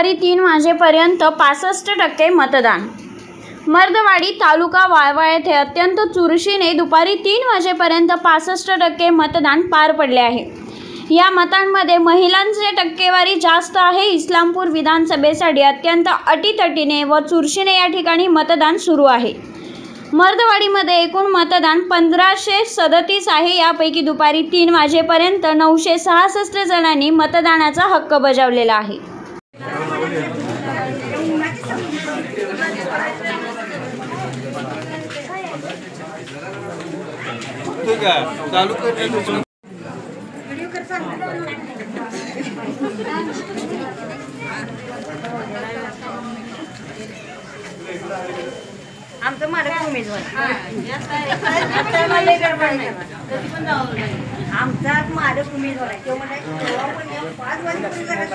दुपारी 3 वाजेपर्यंत 65% मतदान। मर्दवाडी तालुका वाळवा येथे अत्यंत चुरशीने दुपारी 3 वाजेपर्यंत 65% मतदान पार पडले आहे। या मतांमध्ये महिलांची टक्केवारी जास्त आहे। इस्लामपूर विधानसभेसाठी अत्यंत अटीतटीने व चुरशीने या ठिकाणी मतदान सुरू आहे। मर्दवाडीमध्ये एकूण मतदान 1537 आहे। यापैकी दुपारी 3 वाजेपर्यंत 966 जणांनी मतदानाचा हक्क बजावलेला आहे। चालू कर आमचं मालक उमेदवार आमचा मालक उमेदवार आहे तो म्हणजे 5 वाजेपर्यंत